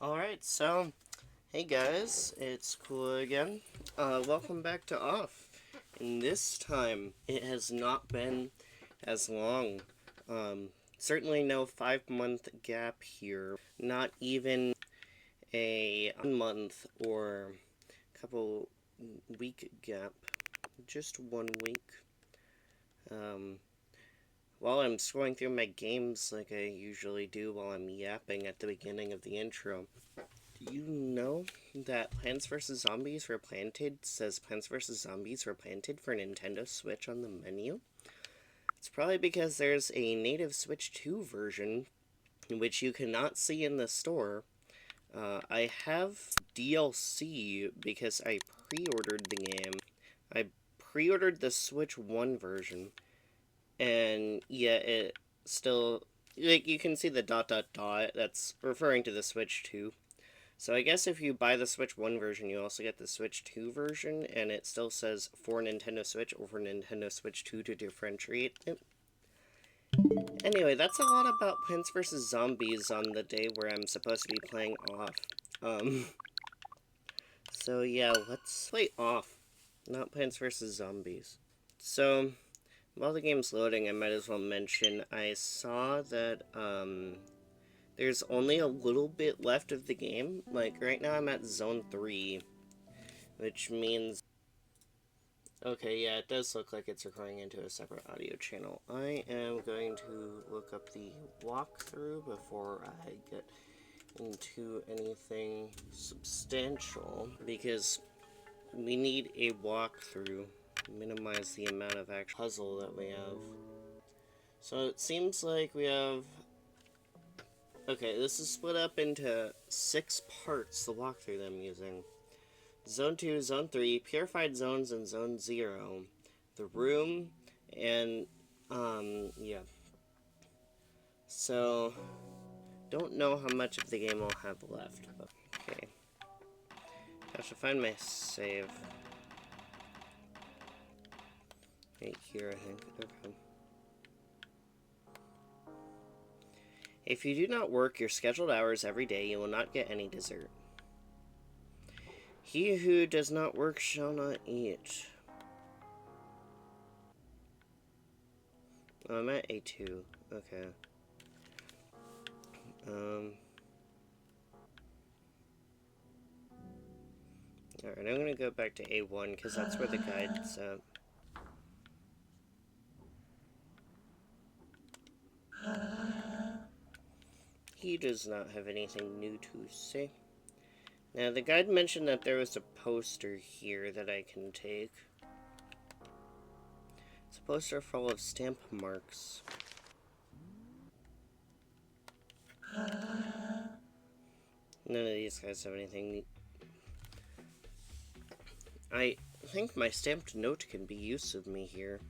Alright, so, hey guys, it's Cool again. Welcome back to Off. And this time, it has not been as long. Certainly no 5-month gap here. Not even a month or couple week gap. Just 1 week. While I'm scrolling through my games like I usually do while I'm yapping at the beginning of the intro, do you know that Plants vs. Zombies were planted says Plants vs. Zombies were planted for Nintendo Switch on the menu? It's probably because there's a native Switch 2 version, which you cannot see in the store. I have DLC because I pre-ordered the game. I pre-ordered the Switch 1 version. And yeah, it still, like, you can see the ... that's referring to the Switch 2. So I guess if you buy the Switch 1 version, you also get the Switch 2 version, and it still says for Nintendo Switch over Nintendo Switch 2 to differentiate it. Anyway, that's a lot about Plants vs. Zombies on the day where I'm supposed to be playing Off. So yeah, let's play Off, not Plants vs. Zombies. So, while the game's loading, I might as well mention, I saw that, there's only a little bit left of the game. Like, right now I'm at Zone 3, which means... Okay, yeah, it does look like it's recording into a separate audio channel. I am going to look up the walkthrough before I get into anything substantial, because we need a walkthrough to minimize the amount of actual puzzle that we have. So it seems like we have... Okay, this is split up into 6 parts, the walkthrough that I'm using. Zone 2, Zone 3, Purified Zones, and Zone 0. The room, and, yeah. So, don't know how much of the game I'll have left. Okay. I should find my save. Right here, I think. Okay. If you do not work your scheduled hours every day, you will not get any dessert. He who does not work shall not eat. Oh, I'm at A2. Okay. Alright, I'm gonna go back to A1, because that's where the guide's at. He does not have anything new to say. Now, the guide mentioned that there was a poster here that I can take. It's a poster full of stamp marks. None of these guys have anything neat. I think my stamped note can be used to me here.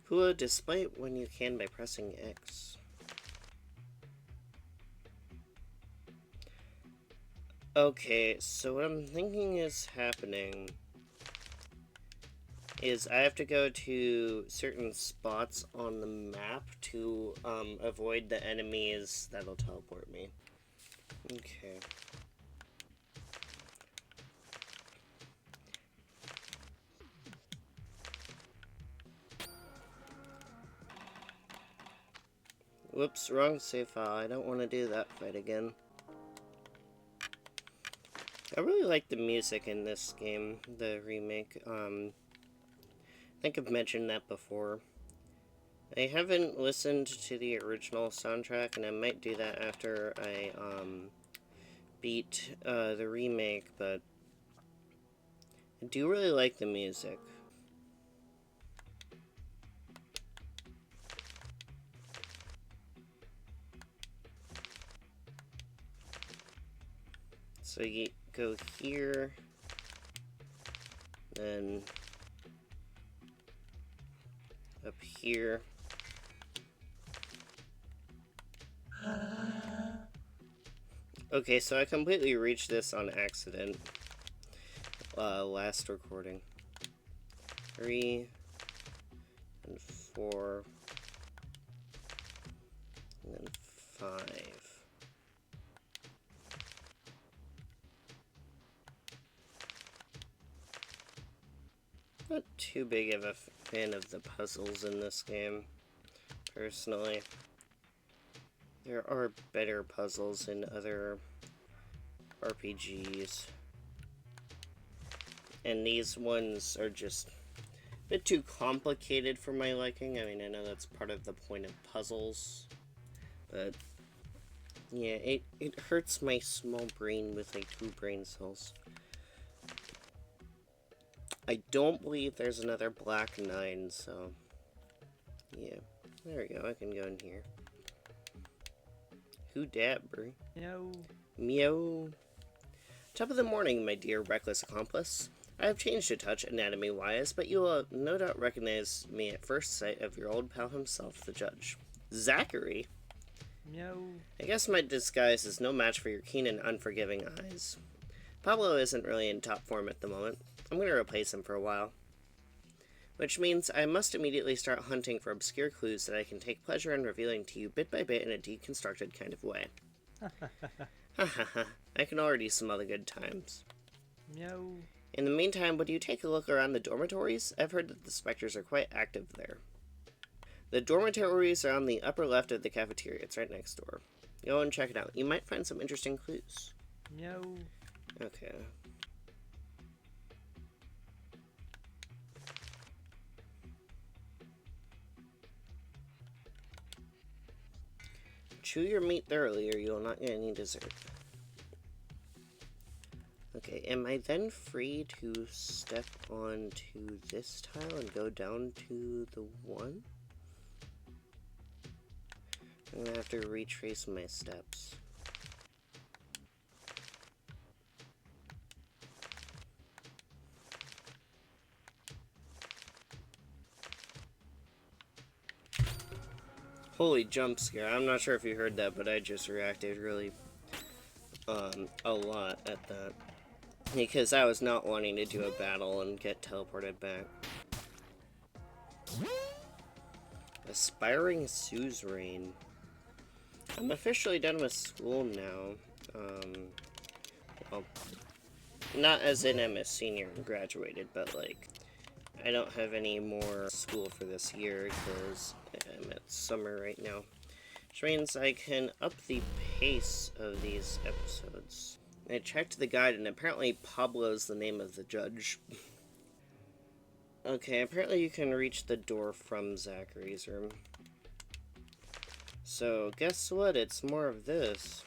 Who will display it when you can by pressing X. Okay, so what I'm thinking is happening is I have to go to certain spots on the map to avoid the enemies that'll teleport me. Okay. Whoops, wrong save file. I don't want to do that fight again. I really like the music in this game, the remake. I think I've mentioned that before. I haven't listened to the original soundtrack, and I might do that after I beat the remake, but I do really like the music. So you go here, then up here. Okay, so I completely reached this on accident. Last recording. 3 and 4 and then 5. Not too big of a fan of the puzzles in this game, personally. There are better puzzles in other RPGs. And these ones are just a bit too complicated for my liking. I mean, I know that's part of the point of puzzles, but yeah, it hurts my small brain with like 2 brain cells. I don't believe there's another black 9, so yeah. There we go, I can go in here. Who dat, bro? Meow. Meow. Top of the morning, my dear reckless accomplice. I have changed a touch anatomy-wise, but you will no doubt recognize me at first sight of your old pal himself, the judge. Zachary? Meow. I guess my disguise is no match for your keen and unforgiving eyes. Pablo isn't really in top form at the moment. I'm going to replace him for a while. Which means I must immediately start hunting for obscure clues that I can take pleasure in revealing to you bit by bit in a deconstructed kind of way. Ha ha ha, I can already smell the good times. Meow. In the meantime, would you take a look around the dormitories? I've heard that the specters are quite active there. The dormitories are on the upper left of the cafeteria. It's right next door. Go and check it out. You might find some interesting clues. Meow. Okay. Chew your meat thoroughly or you will not get any dessert. Okay, am I then free to step onto this tile and go down to the 1? I'm gonna have to retrace my steps. Holy jump scare. I'm not sure if you heard that, but I just reacted really, a lot at that. Because I was not wanting to do a battle and get teleported back. Aspiring suzerain. I'm officially done with school now. Well, not as in I'm a senior and graduated, but like, I don't have any more school for this year because I'm at summer right now. Which means I can up the pace of these episodes. I checked the guide and apparently Pablo's the name of the judge. Okay, apparently you can reach the door from Zachary's room. So, guess what? It's more of this.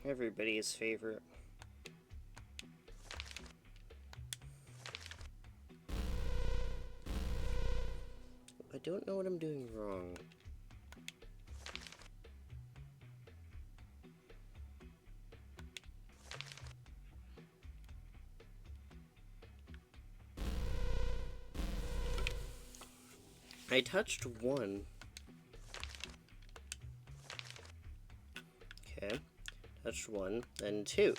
Everybody's favorite. I don't know what I'm doing wrong. I touched 1. Okay. Touched 1, then 2.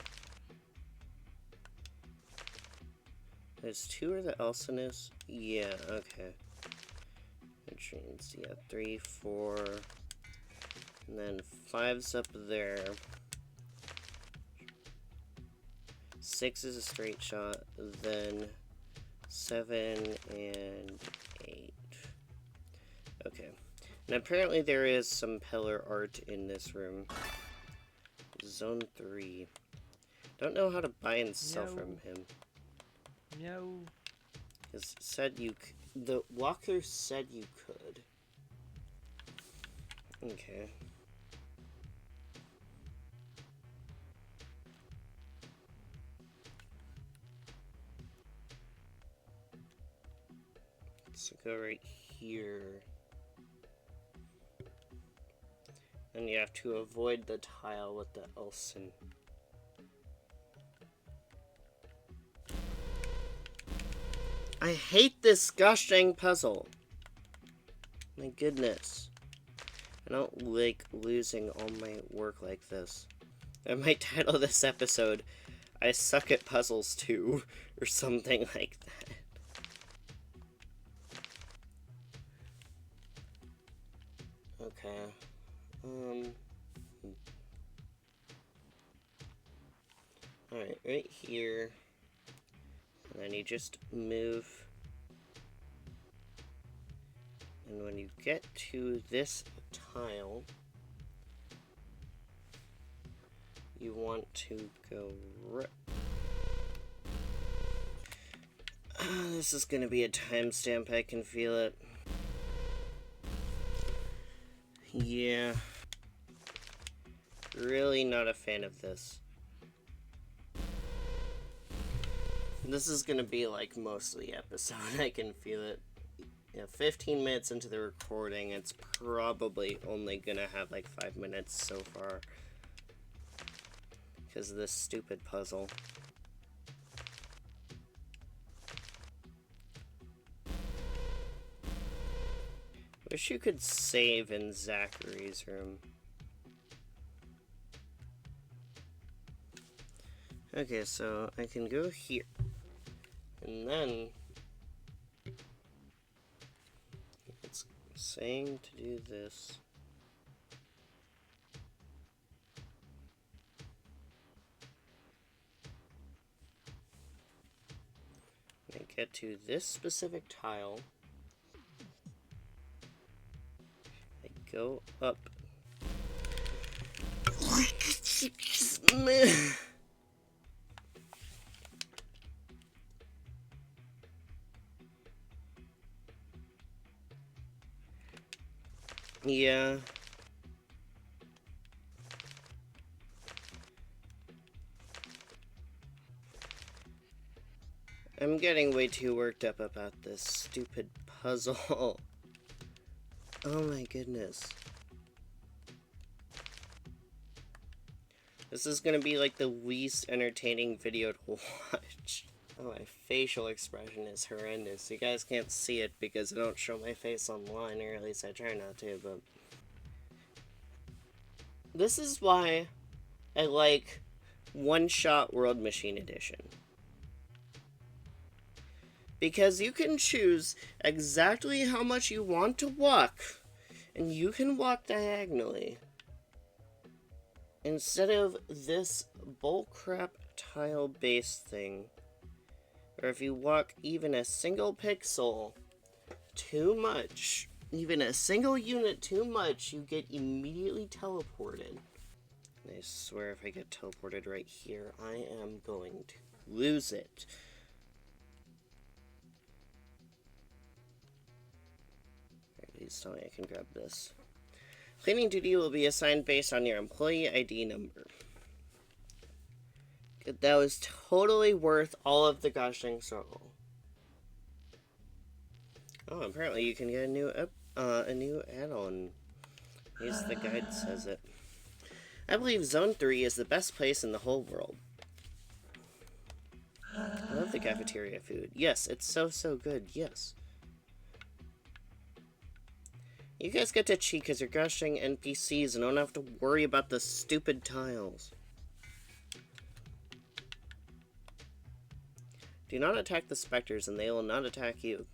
There's 2 or the Elson is? Yeah, okay. Which means, yeah, 3, 4, and then 5's up there. 6 is a straight shot, then 7 and 8. Okay. And apparently there is some pillar art in this room. Zone 3. Don't know how to buy and sell from him. Meow. Because it said the walkthrough said you could. Okay. Let's go right here. And you have to avoid the tile with the Elson. I hate this gosh dang puzzle. My goodness. I don't like losing all my work like this. I might title this episode, I Suck at Puzzles Too, or something like that. Okay. Alright, right here. And then you just move. And when you get to this tile, you want to go right. This is gonna be a timestamp, I can feel it. Yeah. Really not a fan of this. This is gonna be like most of the episode, I can feel it. Yeah, 15 minutes into the recording, it's probably only gonna have like 5 minutes so far. Because of this stupid puzzle. Wish you could save in Zachary's room. Okay, so I can go here. And then it's saying to do this. I get to this specific tile. I go up. Yeah. I'm getting way too worked up about this stupid puzzle. Oh my goodness. This is gonna be like the least entertaining video to watch. Oh, my facial expression is horrendous. You guys can't see it because I don't show my face online, or at least I try not to, but... This is why I like One Shot World Machine Edition. Because you can choose exactly how much you want to walk, and you can walk diagonally. Instead of this bullcrap tile-based thing, where if you walk even a single pixel too much, even a single unit too much, you get immediately teleported. And I swear if I get teleported right here, I am going to lose it. Please tell me I can grab this. Cleaning duty will be assigned based on your employee ID number. That was totally worth all of the gushing struggle. Oh, apparently you can get a new add-on. Here's the guide says it. I believe Zone 3 is the best place in the whole world. I love the cafeteria food. Yes, it's so good. Yes. You guys get to cheat because you're gushing NPCs and don't have to worry about the stupid tiles. Do not attack the specters and they will not attack you.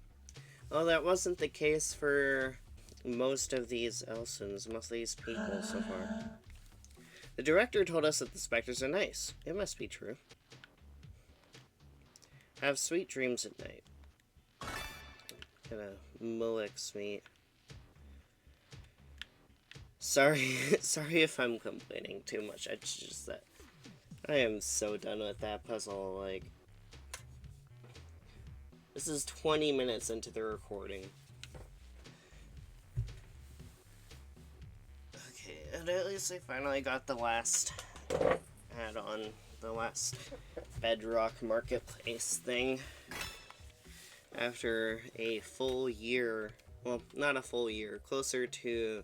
Well, that wasn't the case for most of these Elsons, most of these people so far. The director told us that the specters are nice. It must be true. Have sweet dreams at night. Gonna Mulix meat. Sorry if I'm complaining too much. It's just that I am so done with that puzzle. Like, this is 20 minutes into the recording. Okay, and at least I finally got the last add-on, the last Bedrock Marketplace thing. After a full year, well, not a full year, closer to...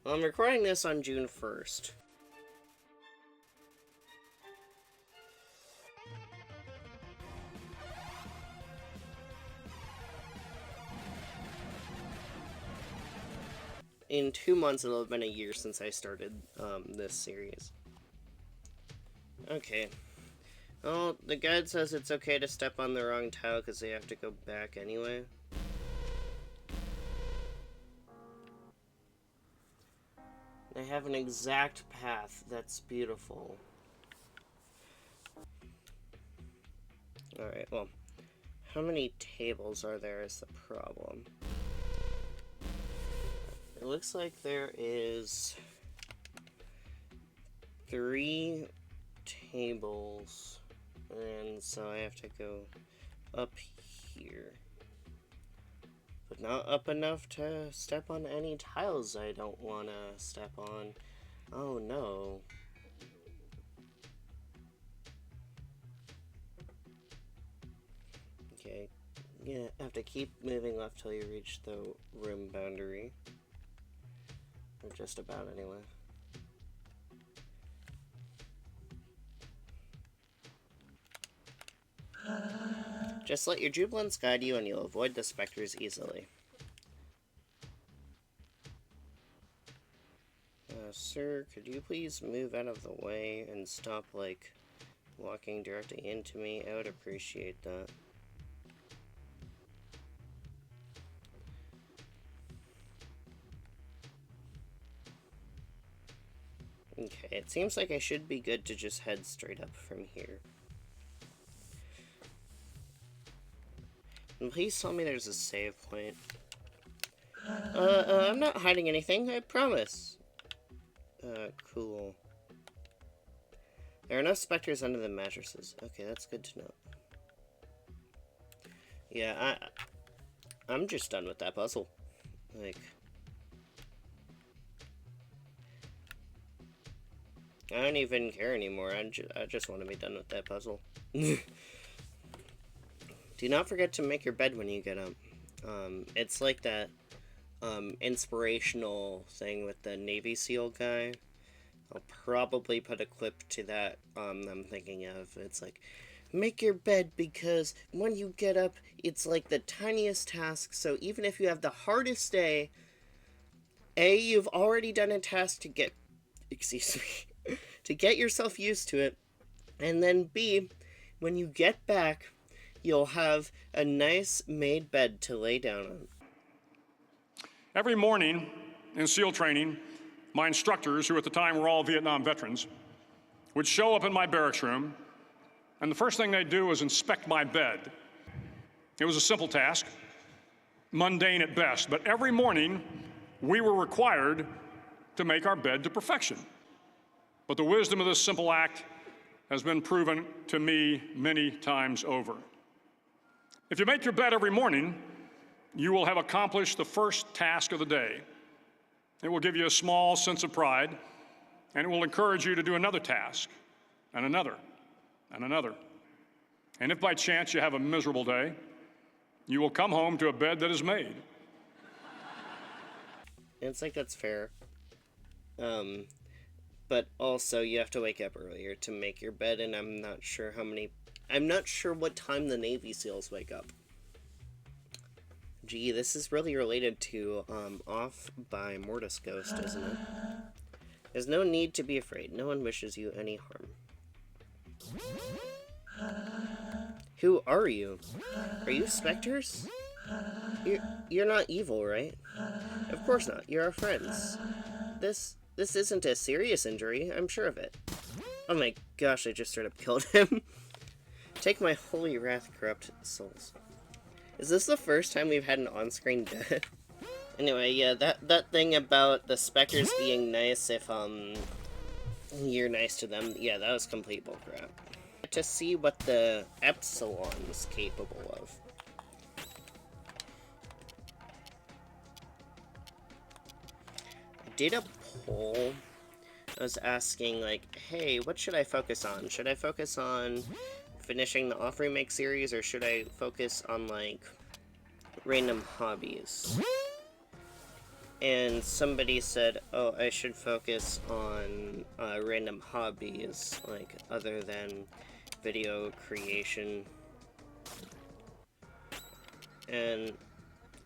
Well, I'm recording this on June 1st. In 2 months, it'll have been a year since I started this series. Okay. Well, the guide says it's okay to step on the wrong tile because they have to go back anyway. They have an exact path. That's beautiful. Alright, well, How many tables are there is the problem. It looks like there is 3 tables, and so I have to go up here. But not up enough to step on any tiles I don't want to step on. Oh no. Okay, yeah, have to keep moving left till you reach the room boundary. Or just about, anyway. Just let your jubilance guide you and you'll avoid the specters easily. Sir, could you please move out of the way and stop, like, walking directly into me? I would appreciate that. Okay, it seems like I should be good to just head straight up from here. And please tell me there's a save point. I'm not hiding anything, I promise. Cool. There are no specters under the mattresses. Okay, that's good to know. Yeah, I'm just done with that puzzle. Like, I don't even care anymore. I just want to be done with that puzzle. Do not forget to make your bed when you get up. It's like that inspirational thing with the Navy SEAL guy. I'll probably put a clip to that I'm thinking of. It's like, make your bed because when you get up, it's like the tiniest task. So even if you have the hardest day, A, you've already done a task to get, excuse me, to get yourself used to it. And then B, when you get back, you'll have a nice made bed to lay down on. Every morning in SEAL training, my instructors, who at the time were all Vietnam veterans, would show up in my barracks room, and the first thing they'd do was inspect my bed. It was a simple task, mundane at best, but every morning we were required to make our bed to perfection. But the wisdom of this simple act has been proven to me many times over. If you make your bed every morning, you will have accomplished the first task of the day. It will give you a small sense of pride, and it will encourage you to do another task, and another, and another. And if by chance you have a miserable day, you will come home to a bed that is made. It's like that's fair. But also you have to wake up earlier to make your bed, and I'm not sure what time the Navy SEALs wake up. Gee, this is really related to, Off by Mortis Ghost, isn't it? There's no need to be afraid. No one wishes you any harm. Who are you? Are you specters? You're not evil, right? Of course not. You're our friends. This isn't a serious injury. I'm sure of it. Oh my gosh, I just straight up killed him. Take my holy wrath, corrupt souls. Is this the first time we've had an on-screen death? Anyway, yeah, that thing about the specters being nice if, you're nice to them, yeah, that was complete bullcrap. To see what the Epsilon is capable of. I did a poll. I was asking, like, hey, what should I focus on? Should I focus on finishing the Off Remake series, or should I focus on, like, random hobbies? And somebody said, oh, I should focus on random hobbies, like, other than video creation. And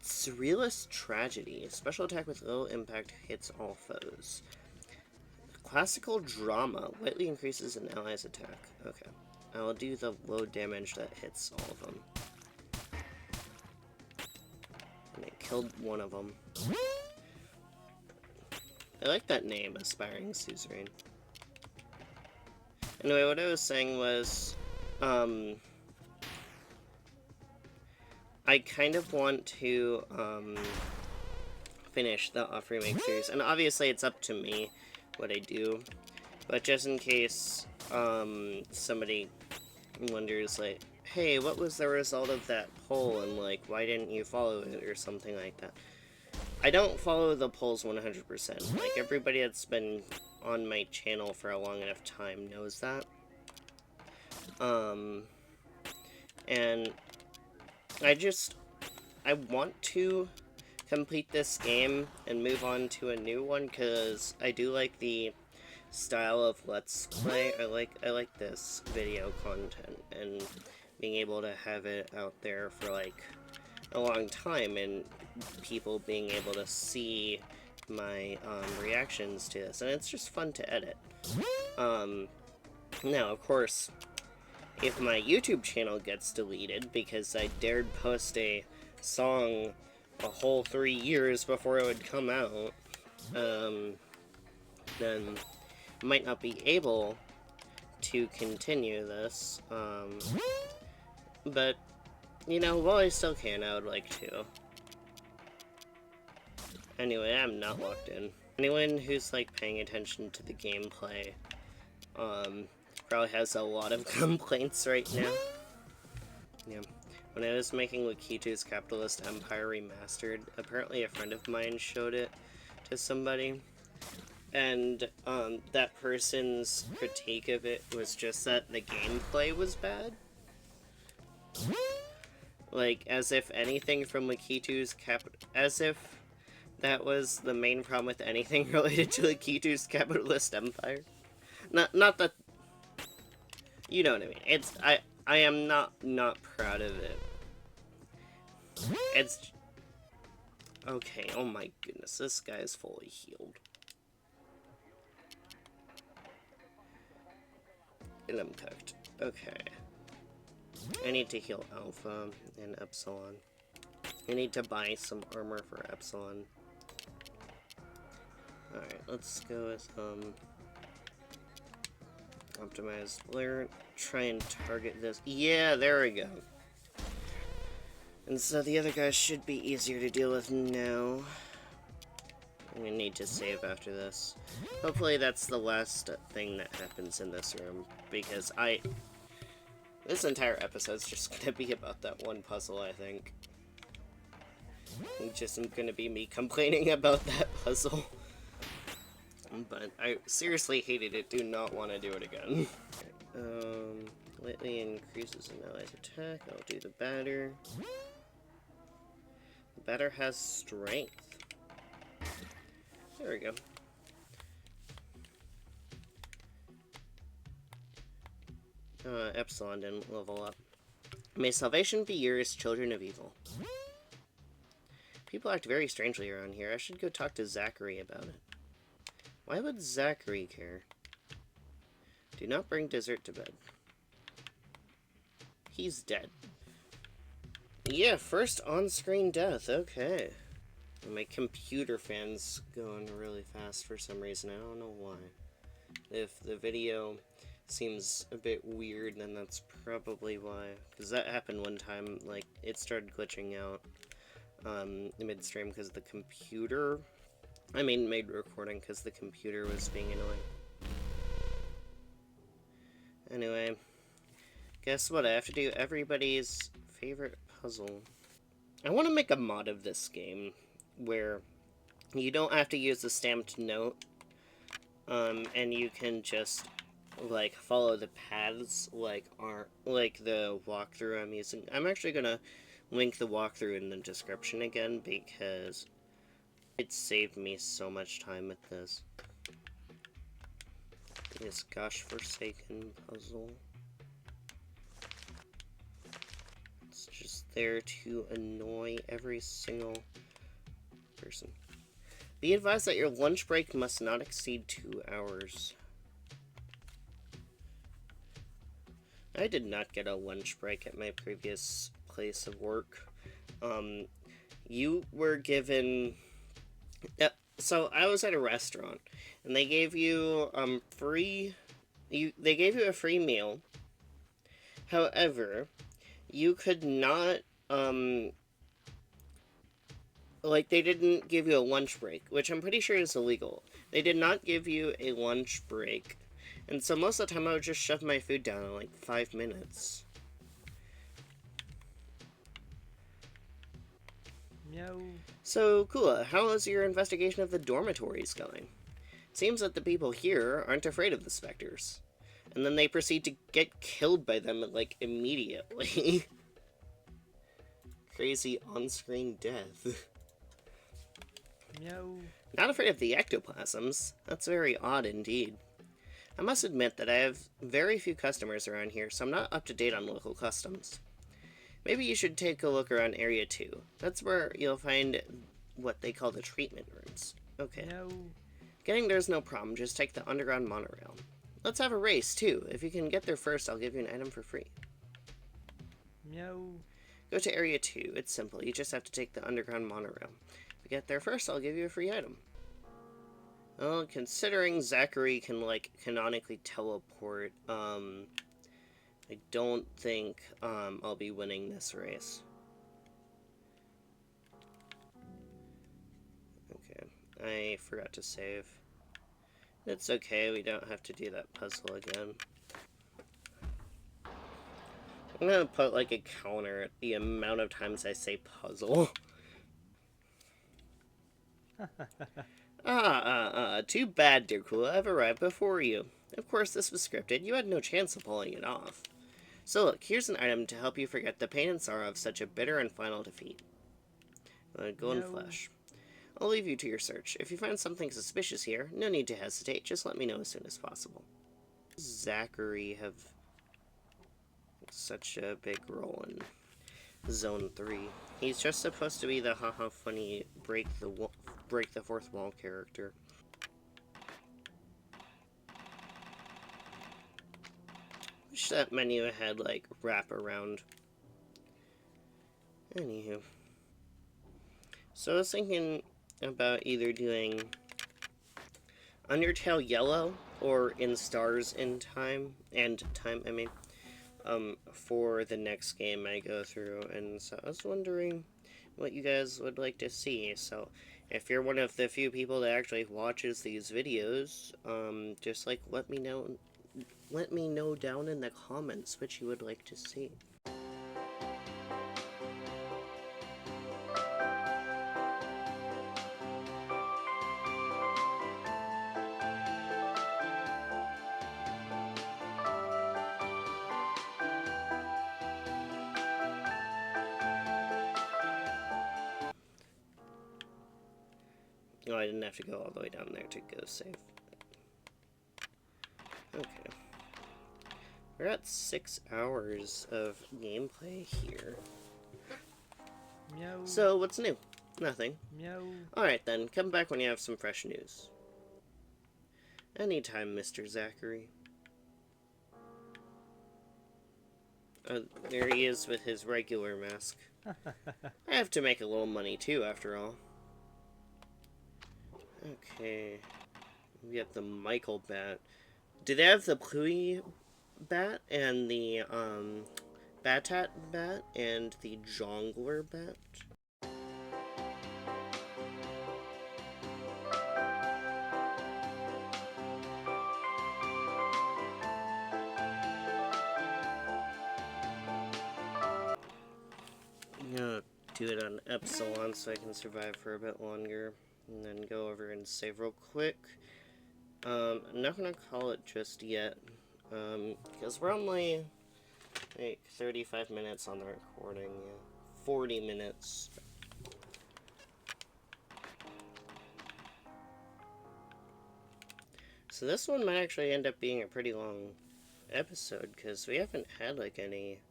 Surrealist Tragedy. Special attack with low impact hits all foes. Classical Drama. Lightly increases an ally's attack. Okay. I will do the low damage that hits all of them. And it killed one of them. I like that name, Aspiring Suzerain. Anyway, what I was saying was, I kind of want to finish the off remake series, and obviously it's up to me what I do, but just in case somebody wonders, like, hey, what was the result of that poll, and like, why didn't you follow it, or something like that. I don't follow the polls 100%. Like, everybody that's been on my channel for a long enough time knows that. And I want to complete this game and move on to a new one, because I do like the style of Let's Play. I like this video content, and being able to have it out there for, like, a long time, and people being able to see my reactions to this, and it's just fun to edit. Now, of course, if my YouTube channel gets deleted because I dared post a song a whole 3 years before it would come out, then I might not be able to continue this, but, you know, while I still can, I would like to. Anyway, I'm not locked in. Anyone who's, like, paying attention to the gameplay, probably has a lot of complaints right now. Yeah. When I was making Lakitu's Capitalist Empire Remastered, apparently a friend of mine showed it to somebody, and, that person's critique of it was just that the gameplay was bad. Like, as if anything from Lakitu's as if that was the main problem with anything related to Lakitu's Capitalist Empire. Not that... You know what I mean. It's... I am not proud of it. It's... Okay, oh my goodness, this guy is fully healed. And I'm cooked. Okay. I need to heal Alpha and Epsilon. I need to buy some armor for Epsilon. Alright, let's go with, optimized blur. Try and target this. Yeah, there we go. And so the other guys should be easier to deal with now. I'm gonna need to save after this. Hopefully that's the last thing that happens in this room, because this entire episode's just gonna be about that one puzzle, I think. It's just gonna be me complaining about that puzzle. But I seriously hated it, do not want to do it again. Lately increases an ally's attack, I'll do the batter. The batter has strength. There we go. Epsilon didn't level up. May salvation be yours, children of evil. People act very strangely around here. I should go talk to Zachary about it. Why would Zachary care? Do not bring dessert to bed. He's dead. Yeah, first on-screen death. Okay. My computer fan's going really fast for some reason. I don't know why. If the video seems a bit weird, then that's probably why. Because that happened one time. Like, it started glitching out midstream because the computer... I mean, made recording because the computer was being annoying. Anyway, guess what? I have to do everybody's favorite puzzle. I want to make a mod of this game where you don't have to use the stamped note, and you can just, like, follow the paths like the walkthrough I'm using. I'm actually gonna link the walkthrough in the description again because it saved me so much time with this. This gosh-forsaken puzzle. It's just there to annoy every single person. Be advised that your lunch break must not exceed 2 hours. I did not get a lunch break at my previous place of work. You were given... So I was at a restaurant, and they gave you they gave you a free meal. However, you could not like, they didn't give you a lunch break, which I'm pretty sure is illegal. They did not give you a lunch break. And so most of the time I would just shove my food down in like 5 minutes. Meow. So, Kula, how is your investigation of the dormitories going? Seems that the people here aren't afraid of the specters. And then they proceed to get killed by them, like, immediately. Crazy on-screen death. Meow. Not afraid of the ectoplasms. That's very odd indeed. I must admit that I have very few customers around here, so I'm not up to date on local customs. Maybe you should take a look around Area 2. That's where you'll find what they call the treatment rooms. Okay. Meow. Getting there's no problem, just take the underground monorail. Let's have a race, too. If you can get there first, I'll give you an item for free. Meow. Go to Area 2. It's simple. You just have to take the underground monorail. If you get there first, I'll give you a free item. Well, considering Zachary can, like, canonically teleport, I don't think, I'll be winning this race. Okay. I forgot to save. It's okay, we don't have to do that puzzle again. I'm gonna put, like, a counter at the amount of times I say puzzle. Too bad, dear Kula, I've arrived before you. Of course, this was scripted. You had no chance of pulling it off. So look, here's an item to help you forget the pain and sorrow of such a bitter and final defeat. Golden Flesh. I'll leave you to your search. If you find something suspicious here, no need to hesitate. Just let me know as soon as possible. Zachary have such a big role in Zone 3. He's just supposed to be the haha funny break the fourth wall character. Wish that menu had like wrap around. Anywho. So I was thinking about either doing Undertale Yellow or In Stars in Time, for the next game I go through, and so I was wondering what you guys would like to see. So if you're one of the few people that actually watches these videos, just like let me know down in the comments what you would like to see. Oh, I didn't have to go all the way down there to go save. Okay. We're at 6 hours of gameplay here. Meow. So, what's new? Nothing. Meow. Alright then, come back when you have some fresh news. Anytime, Mr. Zachary. There he is with his regular mask. I have to make a little money too, after all. Okay. We have the Michael bat. Do they have the Pluie bat and the Batat bat and the Jongler bat? I'm gonna do it on Epsilon so I can survive for a bit longer. And then go over and save real quick. I'm not gonna call it just yet. Because we're only like 35 minutes on the recording. Yeah. 40 minutes. So this one might actually end up being a pretty long episode, because we haven't had like any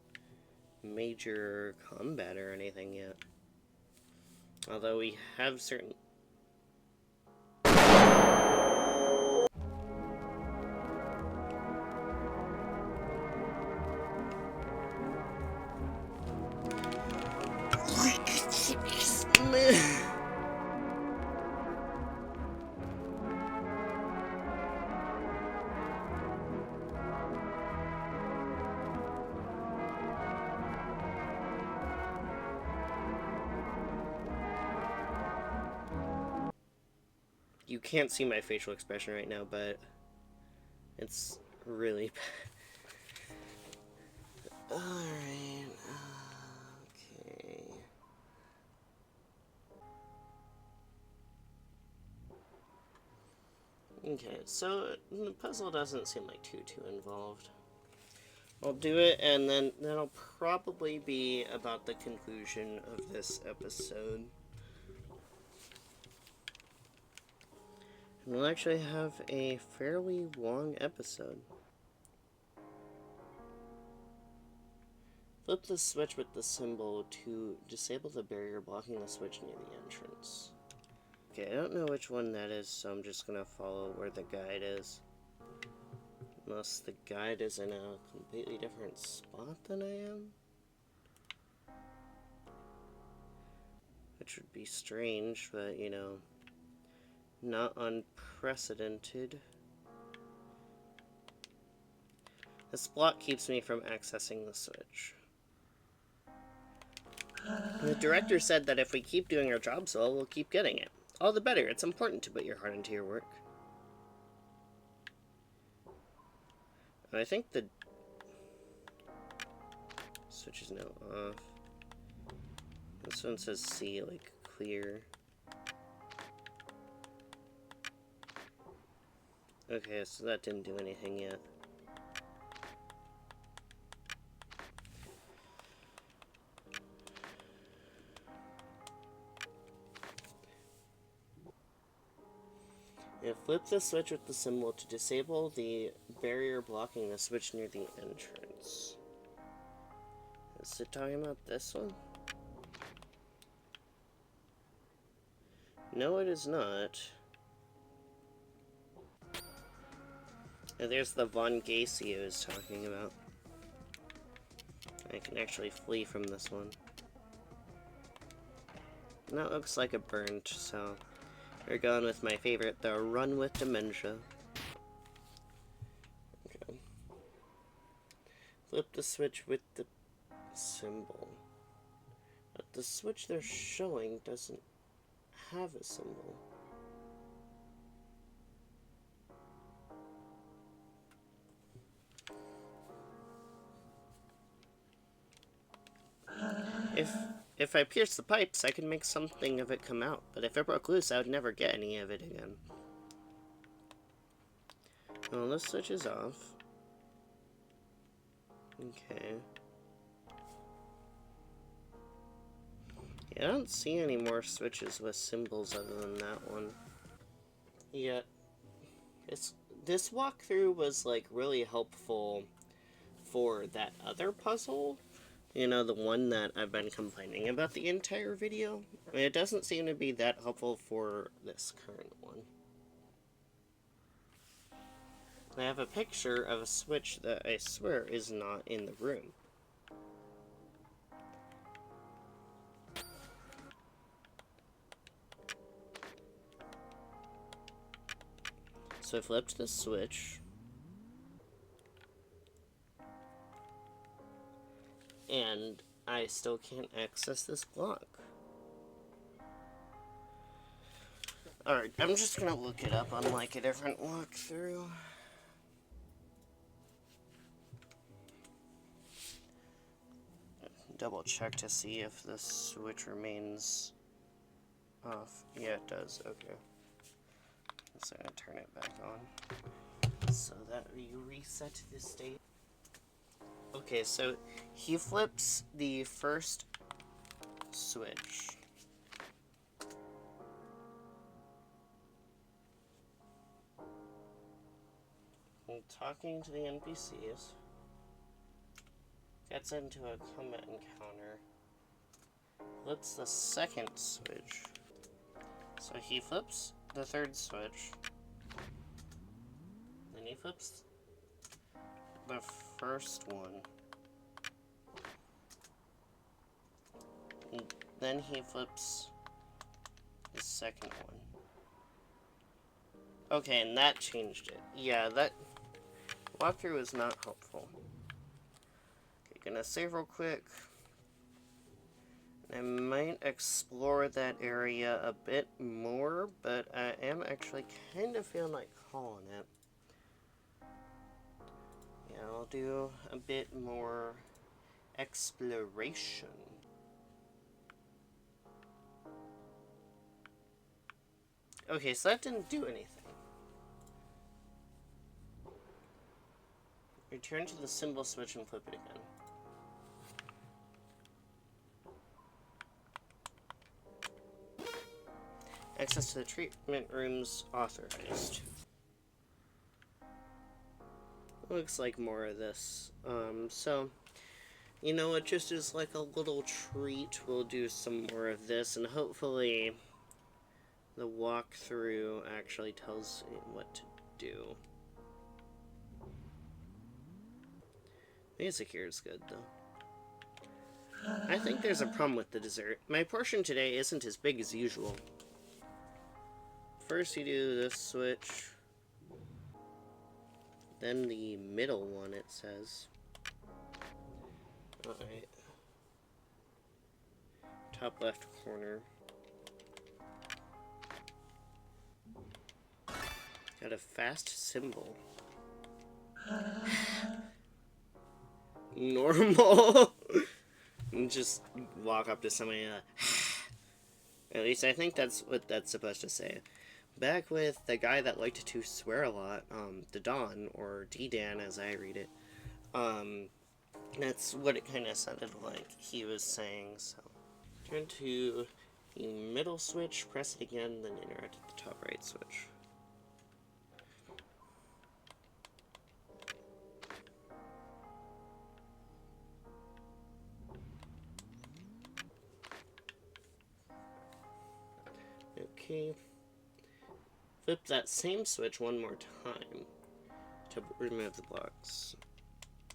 major combat or anything yet. Although we have certain... You can't see my facial expression right now, but it's really bad. Alright, okay. Okay, so the puzzle doesn't seem like too involved. I'll do it, and then that'll probably be about the conclusion of this episode. And we'll actually have a fairly long episode. Flip the switch with the symbol to disable the barrier blocking the switch near the entrance. Okay, I don't know which one that is, so I'm just gonna follow where the guide is. Unless the guide is in a completely different spot than I am. Which would be strange, but, you know, not unprecedented. This block keeps me from accessing the switch. The director said that if we keep doing our jobs well, we'll keep getting it. All the better, it's important to put your heart into your work. I think the switch is now off. This one says C, like, clear. Okay, so that didn't do anything yet. Yeah, flip the switch with the symbol to disable the barrier blocking the switch near the entrance. Is it talking about this one? No, it is not. And there's the Von Gacy I was talking about. I can actually flee from this one. And that looks like a burnt, so we're going with my favorite, the Run with Dementia. Okay. Flip the switch with the symbol. But the switch they're showing doesn't have a symbol. If I pierce the pipes, I can make something of it come out. But if it broke loose, I would never get any of it again. Well, this switch is off. Okay. Yeah, I don't see any more switches with symbols other than that one. Yeah. This walkthrough was, like, really helpful for that other puzzle. You know, the one that I've been complaining about the entire video. I mean, it doesn't seem to be that helpful for this current one. I have a picture of a switch that I swear is not in the room. So I flipped the switch. And I still can't access this block. Alright, I'm just gonna look it up on, like, a different walkthrough. Double check to see if the switch remains off. Yeah, it does. Okay. So I'm gonna turn it back on so that you reset the state. Okay, so he flips the first switch. And talking to the NPCs. Gets into a combat encounter. Flips the second switch. So he flips the third switch. Then he flips the first one. And then he flips the second one. Okay, and that changed it. Yeah, that walkthrough is not helpful. Okay, gonna save real quick. I might explore that area a bit more, but I am actually kind of feeling like calling it. Yeah, I'll do a bit more exploration. Okay, so that didn't do anything. Return to the symbol switch and flip it again. Access to the treatment rooms authorized. Looks like more of this. So, you know what, just as like a little treat, we'll do some more of this, and hopefully the walkthrough actually tells me what to do. Music here is good, though. I think there's a problem with the dessert. My portion today isn't as big as usual. First you do this switch, then the middle one, it says. Alright. Top left corner. Got a fast symbol. Normal. And just walk up to somebody and at least I think that's what that's supposed to say. Back with the guy that liked to swear a lot, the Don, or D-Dan as I read it. That's what it kind of sounded like he was saying, so. Turn to the middle switch, press it again, then interact with the top right switch. Okay. Flip that same switch one more time to remove the blocks.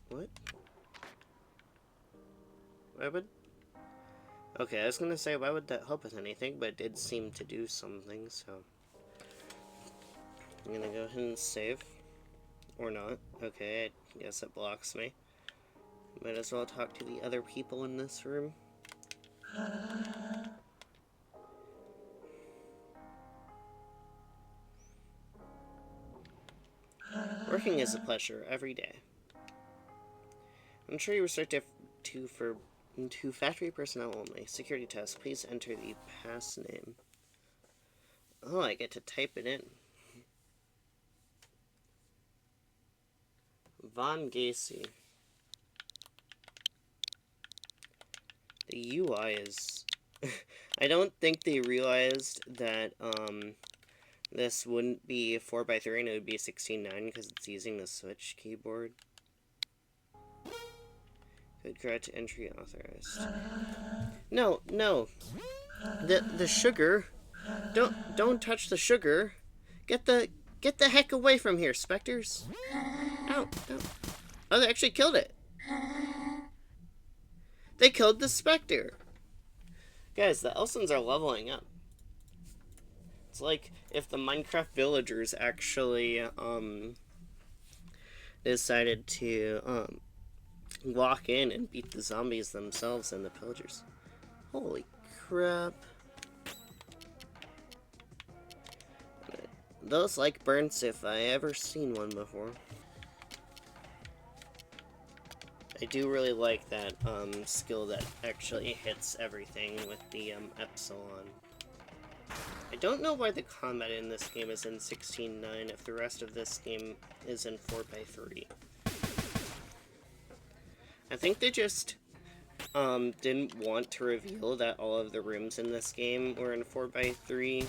What? Why would... Okay, I was gonna say, why would that help with anything, but it did seem to do something, so... I'm gonna go ahead and save. Or not. Okay, I guess it blocks me. Might as well talk to the other people in this room. Working is a pleasure every day. I'm sure you restrict it to factory personnel only. Security test. Please enter the pass name. Oh, I get to type it in. Von Gacy. The UI is... I don't think they realized that, this wouldn't be 4x3 and it would be 16:9 because it's using the Switch keyboard. Code correct entry authorized. No, no. The sugar. Don't touch the sugar. Get the heck away from here, specters. Ow, ow. Oh, they actually killed it. They killed the specter. Guys, the Elsons are leveling up. It's like if the Minecraft villagers actually decided to walk in and beat the zombies themselves and the pillagers. Holy crap. Those like burns if I ever seen one before. I do really like that skill that actually hits everything with the Epsilon. I don't know why the combat in this game is in 16:9 if the rest of this game is in 4x3. I think they just didn't want to reveal that all of the rooms in this game were in 4x3.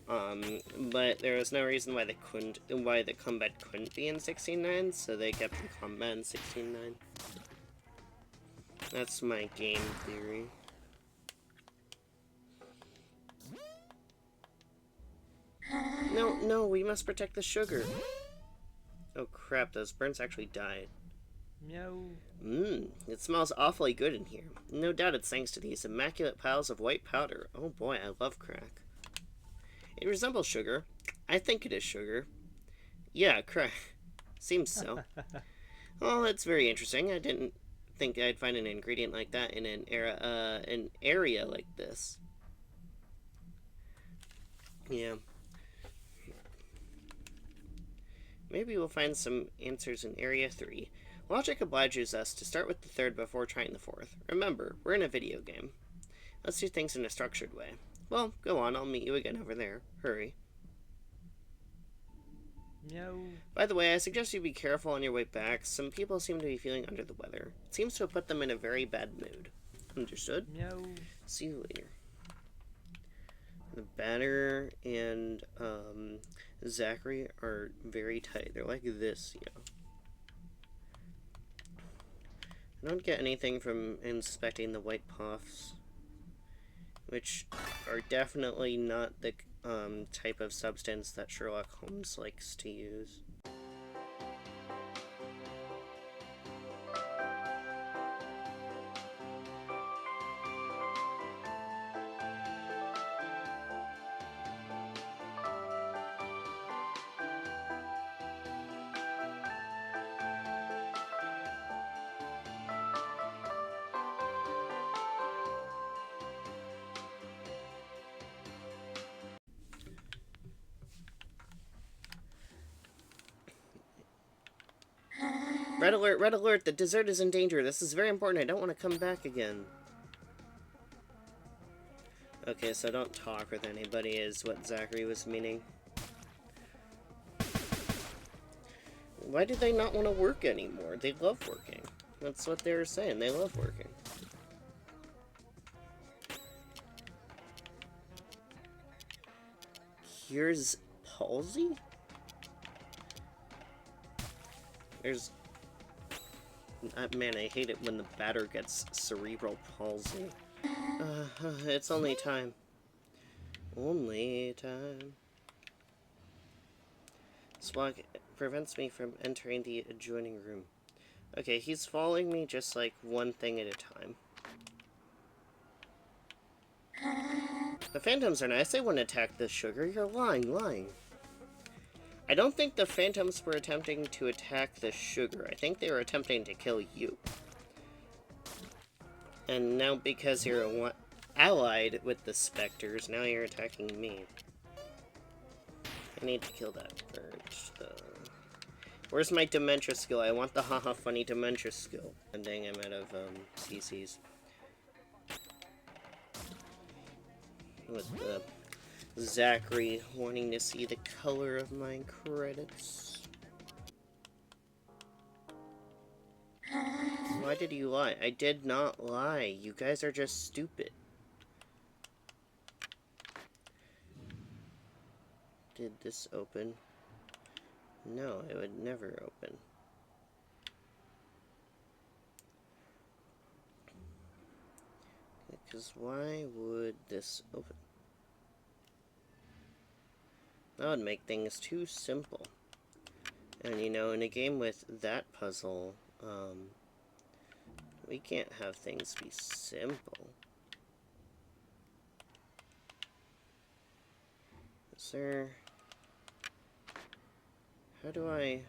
But there was no reason why the combat couldn't be in 16:9, so they kept the combat in 16:9. That's my game theory. No, we must protect the sugar. Oh crap, those burns actually died. Meow. It smells awfully good in here. No doubt it's thanks to these immaculate piles of white powder. Oh boy, I love crack. It resembles sugar. I think it is sugar. Yeah, crack. Seems so. Well, that's very interesting. I didn't think I'd find an ingredient like that in an area like this. Yeah. Maybe we'll find some answers in Area 3. Logic obliges us to start with the third before trying the fourth. Remember, we're in a video game. Let's do things in a structured way. Well, go on, I'll meet you again over there. Hurry. Meow. By the way, I suggest you be careful on your way back. Some people seem to be feeling under the weather. It seems to have put them in a very bad mood. Understood? Meow. See you later. The Banner and Zachary are very tight. They're like this, yeah. I don't get anything from inspecting the white puffs, which are definitely not the type of substance that Sherlock Holmes likes to use. Red alert, the dessert is in danger. This is very important. I don't want to come back again. Okay, so don't talk with anybody is what Zachary was meaning. Why do they not want to work anymore? They love working. That's what they were saying. They love working. Here's palsy? There's... man, I hate it when the batter gets cerebral palsy. It's only time. Only time. Swag prevents me from entering the adjoining room. Okay, he's following me just like one thing at a time. The phantoms are nice. They wouldn't attack the sugar. You're lying. I don't think the phantoms were attempting to attack the sugar. I think they were attempting to kill you. And now because you're allied with the specters, now you're attacking me. I need to kill that first. Where's my dementia skill? I want the haha funny dementia skill. And dang, I'm out of CCs. With the Zachary wanting to see the color of my credits. Why did you lie? I did not lie. You guys are just stupid. Did this open? No, it would never open. Because why would this open? That would make things too simple. And you know, in a game with that puzzle, we can't have things be simple. Is there... How do I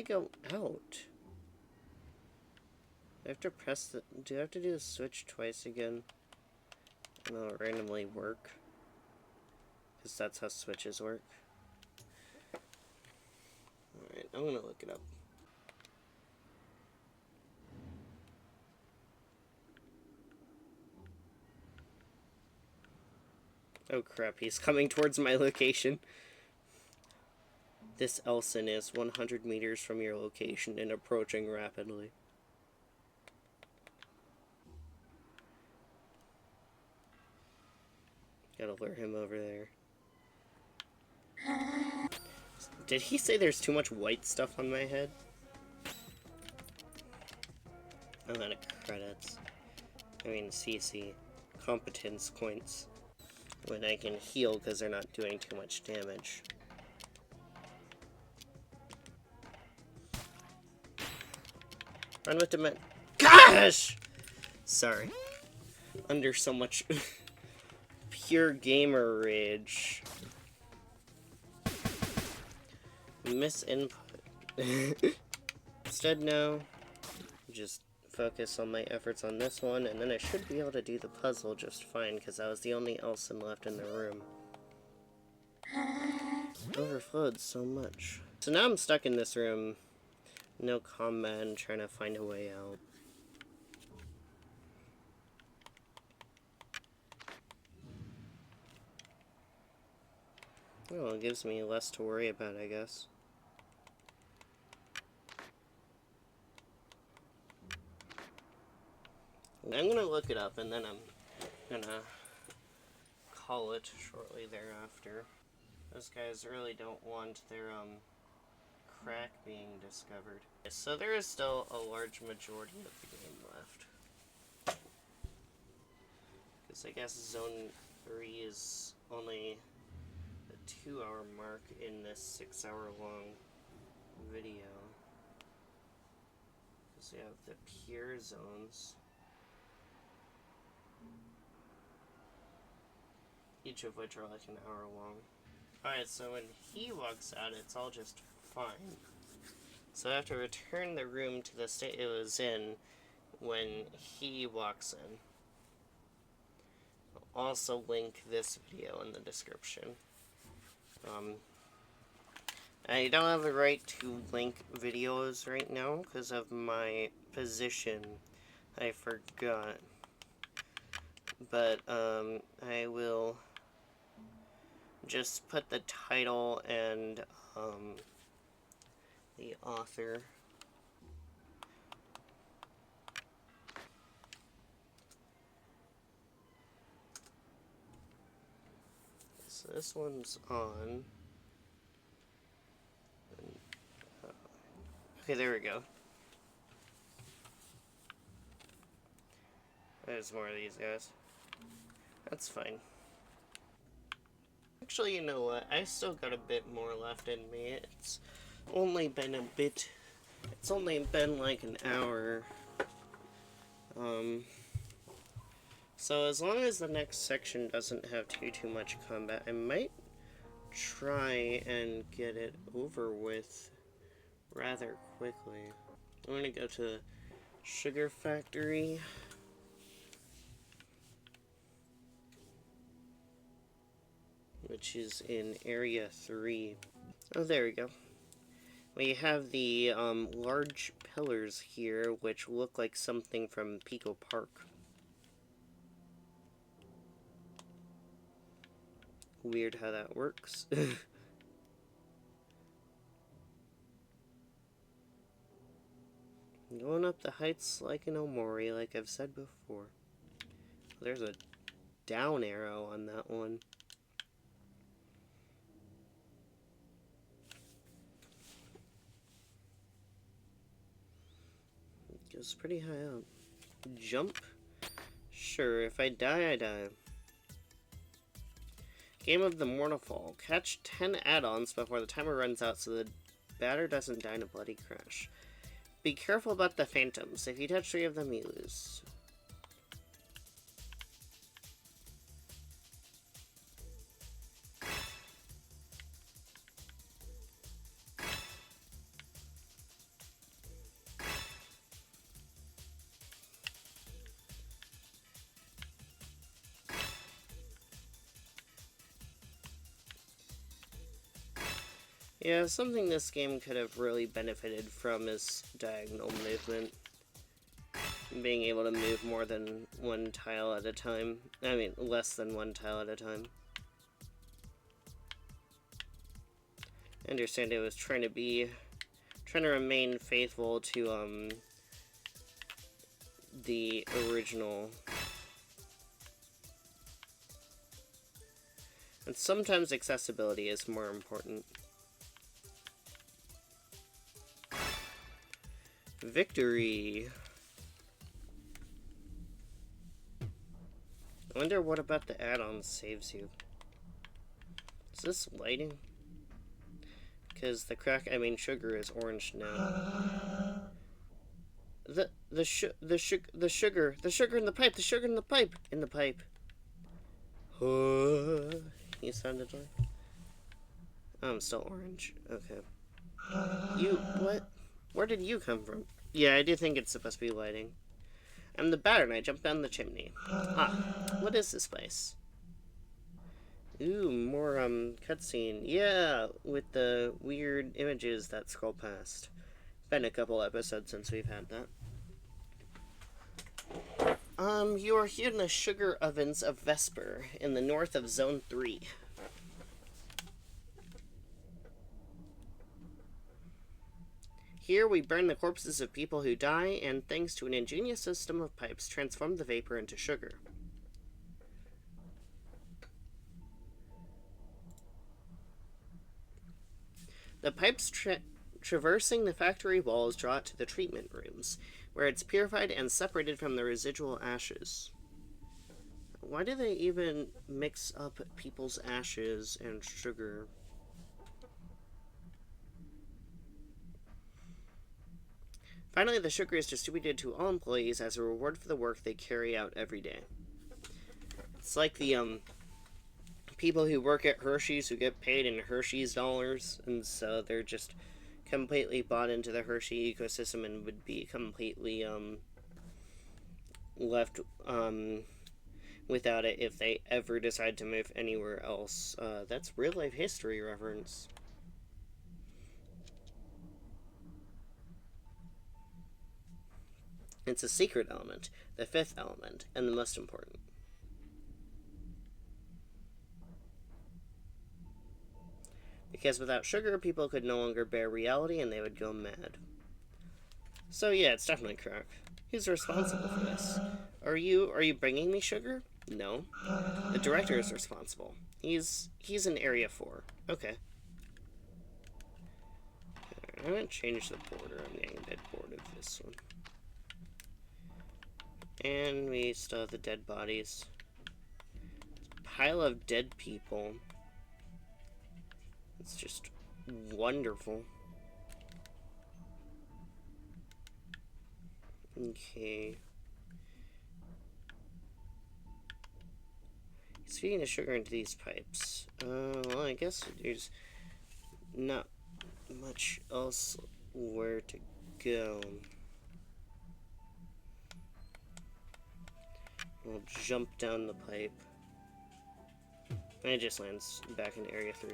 go out? I have to press the... Do I have to do the switch twice again? And it'll randomly work? Because that's how switches work. Alright, I'm gonna look it up. Oh crap, he's coming towards my location. This Elson is 100 meters from your location and approaching rapidly. Gotta lure him over there. Did he say there's too much white stuff on my head? I'm out of credits. I mean, CC. Competence points. When I can heal because they're not doing too much damage. Run with the Gosh! Sorry. Under so much pure gamer rage. Miss input. Instead, no. just focus all my efforts on this one, and then I should be able to do the puzzle just fine, because I was the only Elson left in the room. Overflowed so much. So now I'm stuck in this room, no combat, and trying to find a way out. Well, it gives me less to worry about, I guess. I'm gonna look it up, and then I'm gonna call it shortly thereafter. Those guys really don't want their, crack being discovered. So there is still a large majority of the game left. Because I guess Zone 3 is only the 2-hour mark in this 6-hour long video. Because we have the pure zones, each of which are like an hour long. Alright, so when he walks out, it's all just fine. So I have to return the room to the state it was in when he walks in. I'll also link this video in the description. I don't have the right to link videos right now because of my position. I forgot. But, I will just put the title and, the author. So this one's on. Okay, there we go. There's more of these guys. That's fine. Actually, you know what? I still got a bit more left in me. It's only been it's only been like an hour. So as long as the next section doesn't have too much combat, I might try and get it over with rather quickly. I'm gonna go to Sugar Factory. Which is in Area 3. Oh, there we go. We have the large pillars here, which look like something from Pico Park. Weird how that works. Going up the heights like an Omori, like I've said before. There's a down arrow on that one. It goes pretty high up. Jump? Sure, if I die, I die. Game of the Mortal Fall. Catch 10 add-ons before the timer runs out so the batter doesn't die in a bloody crash. Be careful about the phantoms. If you touch 3 of them, you lose. Yeah, something this game could have really benefited from is diagonal movement. Being able to move more than one tile at a time. I mean, less than one tile at a time. I understand it was trying to remain faithful to, the original. And sometimes accessibility is more important. Victory! I wonder what about the add-ons saves you. Is this lighting? Because the sugar is orange now. The sugar in the pipe, in the pipe. You sounded like. Oh, I'm still orange. Okay. What? Where did you come from? Yeah, I do think it's supposed to be lighting. I'm the batter and I jumped down the chimney. Ah, what is this place? Ooh, more, cutscene. Yeah, with the weird images that scroll past. Been a couple episodes since we've had that. You are here in the sugar ovens of Vesper, in the north of Zone 3. Here we burn the corpses of people who die, and thanks to an ingenious system of pipes, transform the vapor into sugar. The pipes traversing the factory walls draw it to the treatment rooms, where it's purified and separated from the residual ashes. Why do they even mix up people's ashes and sugar? Finally, the sugar is distributed to all employees as a reward for the work they carry out every day. It's like the, people who work at Hershey's who get paid in Hershey's dollars, and so they're just completely bought into the Hershey ecosystem and would be completely, left, without it if they ever decide to move anywhere else. That's real life history reference. It's a secret element, the fifth element, and the most important. Because without sugar, people could no longer bear reality and they would go mad. So yeah, it's definitely crack. Who's responsible for this? Are you bringing me sugar? No. The director is responsible. He's in Area 4. Okay. I'm gonna change the border. I'm getting dead bored of this one. And we still have the dead bodies. Pile of dead people. It's just wonderful. Okay. He's feeding the sugar into these pipes. Well, I guess there's not much else where to go. We'll jump down the pipe. And it just lands back in Area 3.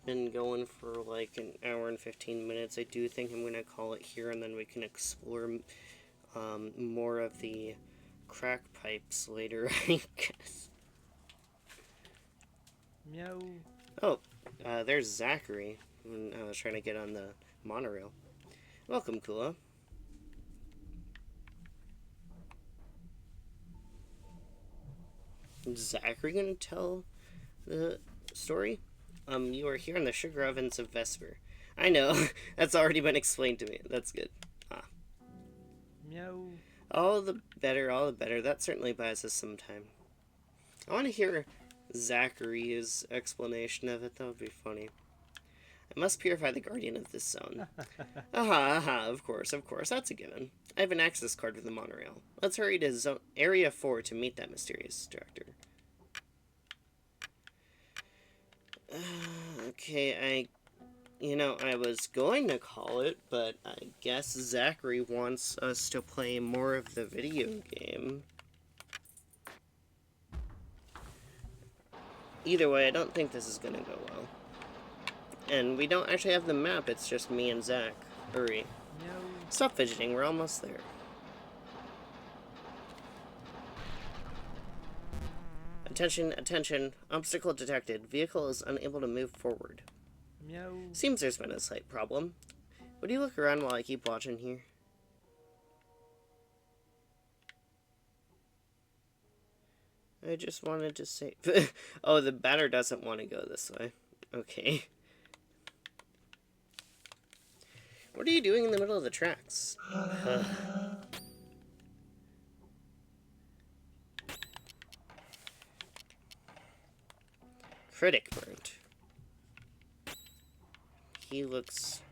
Been going for like an hour and 15 minutes. I do think I'm going to call it here, and then we can explore more of the crack pipes later, I guess. Meow. Oh, there's Zachary when I was trying to get on the monorail. Welcome, Kula. Is Zachary gonna tell the story? You are here in the sugar ovens of Vesper. I know, that's already been explained to me. That's good. Ah. Meow. All the better. That certainly buys us some time. I want to hear Zachary's explanation of it. That would be funny. I must purify the guardian of this zone. Aha, of course. That's a given. I have an access card for the monorail. Let's hurry to Area 4 to meet that mysterious director. Okay, I was going to call it, but I guess Zachary wants us to play more of the video game. Either way, I don't think this is gonna go well. And we don't actually have the map, it's just me and Zach. Hurry. Meow. Stop fidgeting, we're almost there. Attention. Obstacle detected. Vehicle is unable to move forward. Meow. Seems there's been a slight problem. Would you look around while I keep watching here? I just wanted to say... Oh, the batter doesn't want to go this way. Okay. What are you doing in the middle of the tracks? Critic burnt. He looks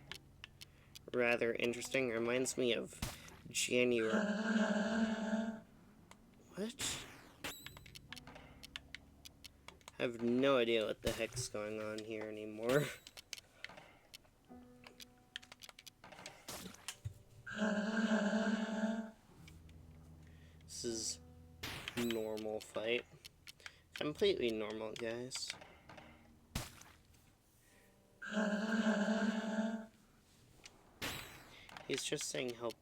rather interesting. Reminds me of January. What? I have no idea what the heck's going on here anymore. normal fight. Completely normal, guys. He's just saying help.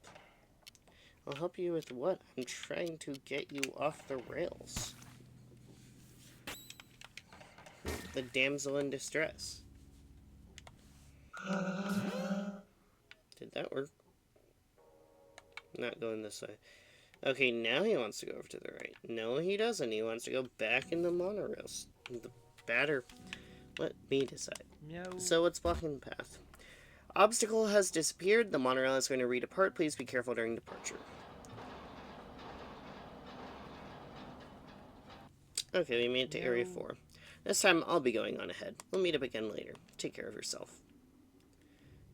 I'll help you with what? I'm trying to get you off the rails. The damsel in distress. Did that work? Not going this way. Okay, now he wants to go over to the right. No, he doesn't. He wants to go back in the monorails. The batter. Let me decide. Meow. So what's blocking the path? Obstacle has disappeared. The monorail is going to redepart. Please be careful during departure. Okay, we made it to Area 4. This time, I'll be going on ahead. We'll meet up again later. Take care of yourself.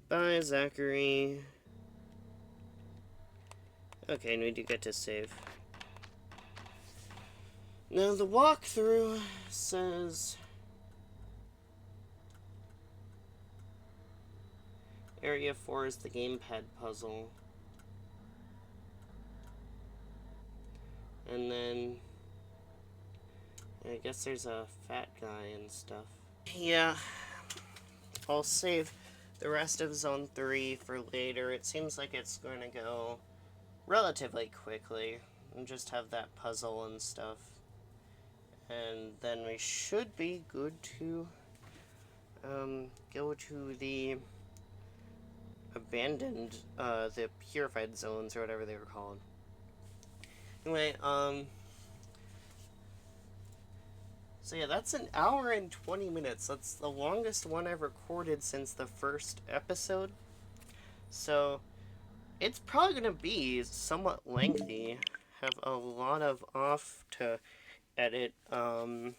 Bye, Zachary. Okay, and we do get to save. Now, the walkthrough says... Area 4 is the gamepad puzzle. And then... I guess there's a fat guy and stuff. Yeah. I'll save the rest of Zone 3 for later. It seems like it's going to go relatively quickly. And just have that puzzle and stuff. And then we should be good to go to the abandoned, the purified zones or whatever they were called. Anyway, so yeah, that's an hour and 20 minutes. That's the longest one I've recorded since the first episode. So, it's probably going to be somewhat lengthy. Have a lot of off to edit. And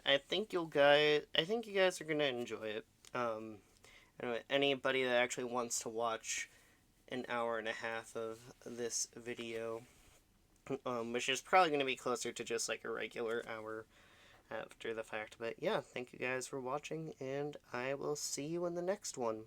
I think you guys are going to enjoy it. Anyway, anybody that actually wants to watch an hour and a half of this video, which is probably going to be closer to just like a regular hour after the fact. But yeah, thank you guys for watching, and I will see you in the next one.